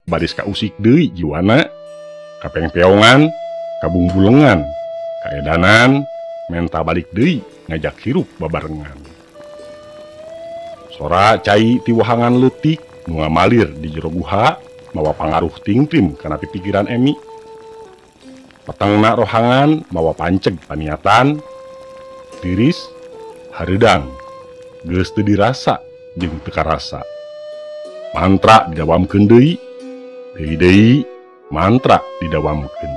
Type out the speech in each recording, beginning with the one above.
baris kausik deui jiwana, kapengpeongan, kabungbulengan, kaedanan, menta balik deui ngajak hirup babarengan. Sora cai ti wahangan leutik nu ngamalir di jero guha mawa pangaruh tingtim kana pikiran Emi. Petengna rohangan mawa panceg paniatan, tiris, hareudang, geus teu dirasa jeung teu karasa. Mantra didawamkeun deui, deui mantra didawamkeun.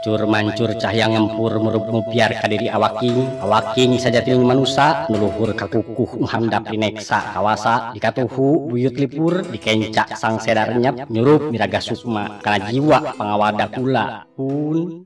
Cur mancur cahya ngempur merup mupiar ka diri awaking sajatining manusa nuluhur ka kukuh handap dineksa kawasa dikatuhu buyut lipur dikencak sang sedar nyep nyurup miraga sukma kana jiwa pangawada kula pun.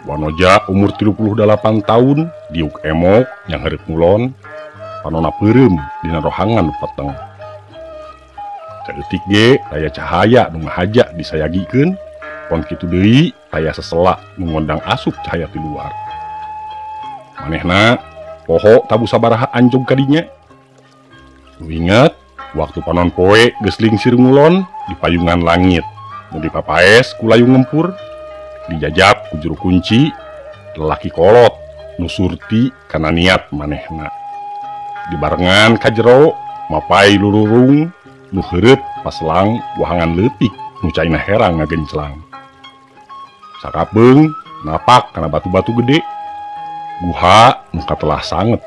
Wanoja umur 38 tahun diuk emok yang hareup ngulon panonna peureum dina rohangan peteng. Saeutik ge aya cahaya nu ngahaja disayagikeun, pon kitu deui aya sesela nu ngondang asup cahaya ti luar. Manehna poho tabu sabaraha anjog ka dinya. Nu inget waktu panon poe geus lingsir ngulon di payungan langit, nu dipapaes ku layung ngempur. Dijajab ku juru kunci lelaki kolot nu surti kana niat manehna. Dibarengan ka jero mapai lururung nu heureut paslang wahangan leutik nu caina herang ngagenclang. Sakapeung napak kana batu-batu gede guha nu katelah sanget.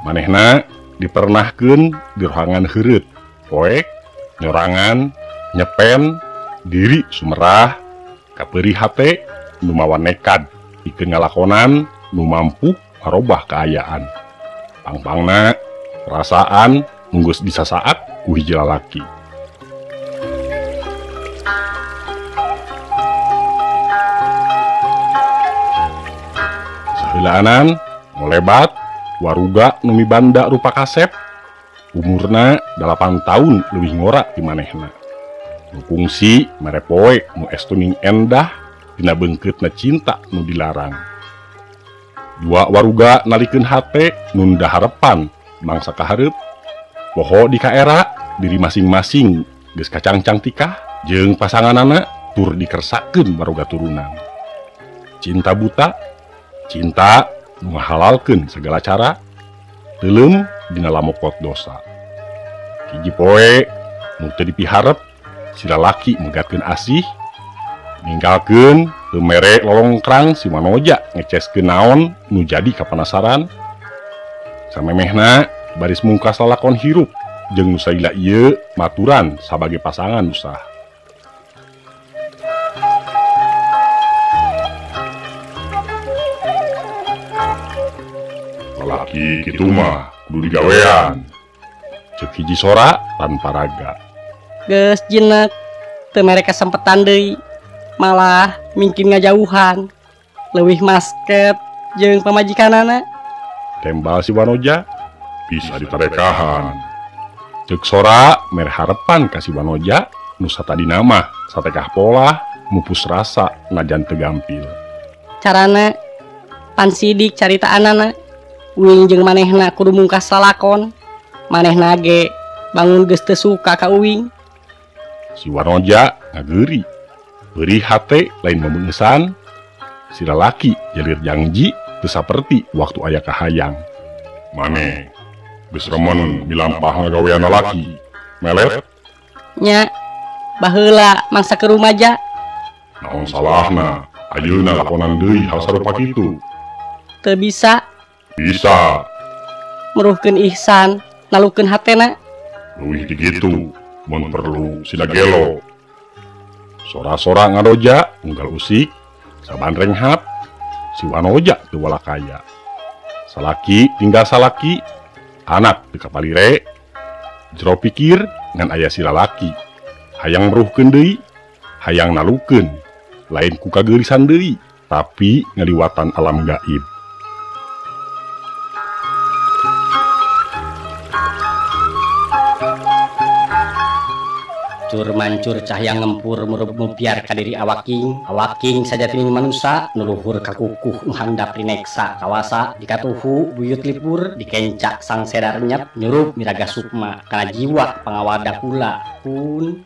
Manehna dipernahkeun di rohangan heureut poek nyorangan nyepen diri sumerah kapeuri hate nu mawa nekad pikeun ngalakonan nu mampu marobah kaayaan. Pangpangna perasaan nu geus disasaat ku hiji lalaki. Saheulaanan molebat waruga nu mibanda rupa kasep, umurna 8 tahun leuwih ngora ti manehna. Fungsi merepoe nu estuning endah dina beungkeutna cinta nu dilarang. Dua waruga nalikeun hate nun daharepan mangsa kahareup poho di kaera diri masing-masing geus kacangcang tikah jeung pasanganana tur dikersakeun baroga turunan. Cinta buta, cinta nu ngahalalkeun segala cara, teuleum dina lamokot dosa. Hiji poe nu teu dipiharep si lalaki megatkeun asih, ninggalkeun teu mere lolongkrang si Wanoja ngeceskeun naon nu jadi kapanasaran. Samemehna baris mungkas lalakon hirup jeung nu saila ieu maturan sabagai pasangan usah. Lalaki kitu mah kudu digawean, ceuk hiji sora tanpa raga. Geus jinak teu mere kasempetan deui, malah mingkin ngajauhan leuwih masket jeung pamajikanana. Tembal si Wanoja bisa ditarekahan. Ceuk sora mere harepan ka si Wanoja nu satadina mah satekah polah mupus rasa najan teu gampil. Carana pan sidik caritaanana uing jeung manehna kudu mungkas lalakon, manehna ge bangun geus teu suka ka uing. Si Wanoja ngageri, beri hate lain memengesan. Si lalaki jalir janji teu saperti waktu aya kahayang. Mane, geus remen milampah ngagawean lalaki. Melet? Nya, baheula mangsa ke rumaja. Naon salahna? Ayeuna lakonan deui hal sarupa kitu. Teu bisa Bisa, meruhkeun ihsan, nalukeun hatena. leuwih di kitu, mun perlu sida gelo. Sora-sora ngadoja unggal usik, saban renghap, si Wanoja teu walakaya. Salaki tinggal salaki, anak teu kapalire. Jero pikir ngan aya si lalaki, hayang meruhkeun deui, hayang nalukeun, lain ku kageurisan deui, tapi ngaliwatan alam gaib. Cur mancur cahya ngempur murup mupiar ka diri awaking sajatining manusa nuluhur kakukuh handap rineksa kawasa dikatuhu buyut lipur dikencak sang sedar nyep nyurup miraga sukma kana jiwa pangawada kula pun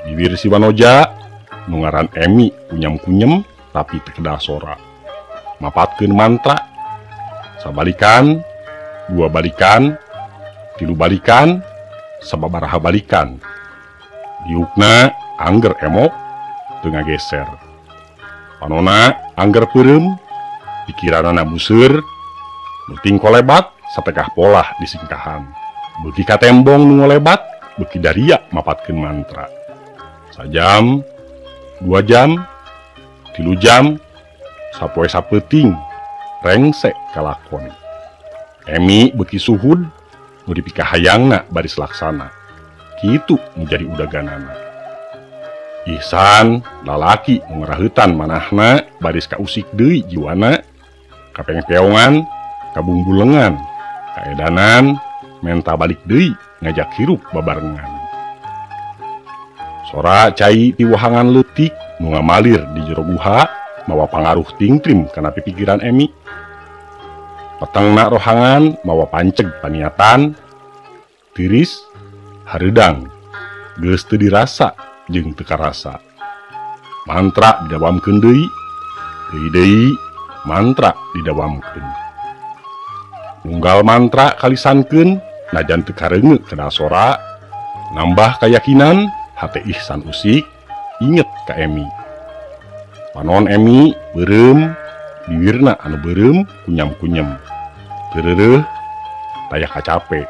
Bibir si Wanoja nungaran Emi kunyem-kunyem tapi tekedah sora. Mapatkeun mantra. Sabalikan, dua balikan, tilu balikan, sababaraha balikan. Diukna angger emok tengah geser. Panona angger peureum, pikiranana museur, nuting kolebat satekah polah disingkahan. Beuki katembong nu ngolebat, beuki daria mapatkeun mantra. Sajam, 2 jam, 3 jam, sapoe sapeuting, rengsek kalakon. Emi beuki suhud, nu dipikahayangna baris laksana. Kitu menjadi udaganana. Ihsan, lalaki ngerahutan manahna, baris kausik deui jiwana, kapengpeongan, kabungbulengan, kaedanan, menta balik deui ngajak hirup babarengan. Sora cai ti wahangan leutik nu ngamalir di jero guha mawa pangaruh tingtrim kana pikiran Emi. Petengna rohangan mawa panceg paniatan, tiris, hareudang, geus teu dirasa jeung teu karasa. Mantra didawamkeun deui, deui mantra didawamkeun. Unggal mantra kalisankeun najan teu kareungeuk kana sora, nambah keyakinan hate ihsan usik inget ka Emi. Panon Emi beureum, bibirna anu beureum kunyam-kunyem. Teu reureuh taya kacape.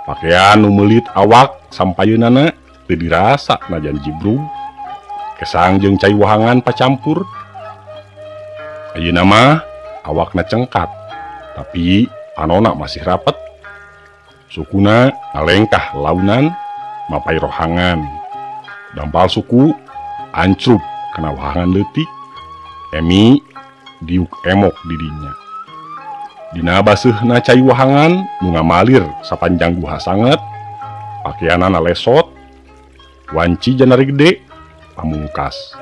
Pakaian nu meulit awak sampayeunana teu dirasa najan jibrug. Kesang jeung cai wahangan pacampur. Ayeuna mah awakna cengkat, tapi panonna masih rapet. Sukuna ngalengkah launan, mapai rohangan. Dampal suku ancrup kana wahangan leutik. Emi diuk emok didinya. Dina baseuhna cai wahangan nu ngamalir sapanjang guha sanget, pakaianana lesot, wanci janari gede, pamungkas.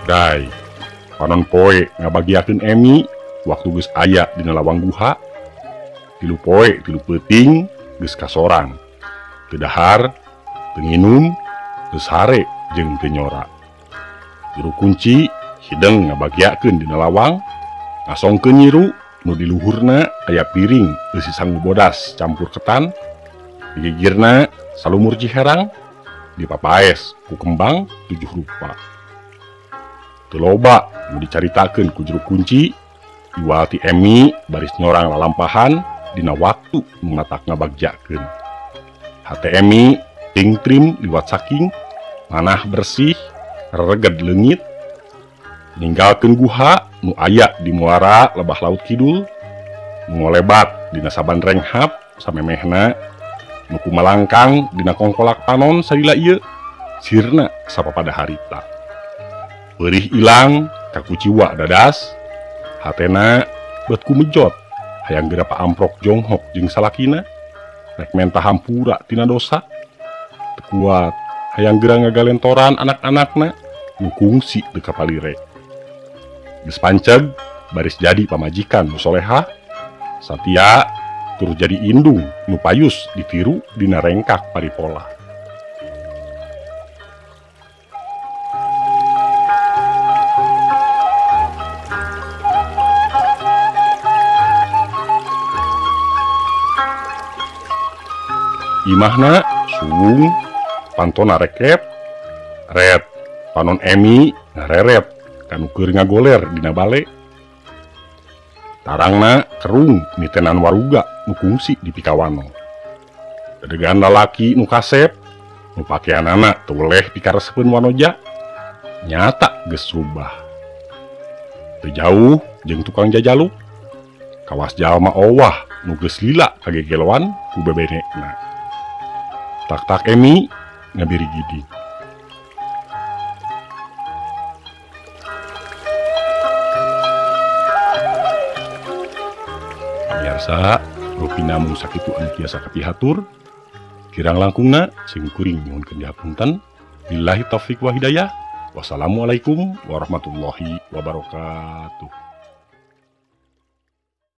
Dai, panon poe ngabagiakeun Emi waktu geus aya dina lawang guha. Tilu poe, tilu peuting geus kasorang. Teu dahar, teu nginum, teu sare jeung teu nyora. Juru kunci hideng ngabagiakeun dina lawang, ngasongkeun nyiru nu di luhurna aya piring eusi sangu bodas campur ketan. Di gigirna salumur ciherang, dipapaes ku kembang 7 rupa. Teu loba nu dicaritakeun ku juru kunci, iwal ti Emi baris nyorang lalampahan dina waktu nu matak ngabagjakeun. Hate Emi tingtrim liwat saking, manah bersih, reged leungit, ninggalkeun guha nu aya di muara lebah laut kidul, nu ngolebat dina saban renghap samemehna, nu kumalangkang dina kongkolak panon salila ieu, sirna sapapada harita. Beurih ilang kakuciwa dadas, hatena beut kumejot, hayang geura paamprok jonghok jeung salakina, rek menta hampura tina dosa. Teu kuat, hayang geura ngagalentoran anak-anakna nu kungsi teu kapalire. Geus panceg baris jadi pamajikan nu soleha, satia tur jadi indung nu payus ditiru dina rengkak paripola. Imahna suung pantona rekep red panon Emi ngareret kanu keur ngagoler dina bale. Tarangna kerung nitenan waruga nu kungsi di pikawano. Dedegan lalaki nu kasep nu pakeanana teu weleh pikarespeun wanoja nyata geus rubah. Teu jauh jeung tukang jajaluk kawas jalma owah nu geus lila kagegeloan ku bebenekna. Tak Emi ngabiri gidi. Biasa rupina mung sakitu anu tiasa kapihatur. Kirang langkungna sing kuring nyuhunkeun dihapunten. Billahi taufik wa hidayah. Wassalamualaikum warahmatullahi wabarakatuh.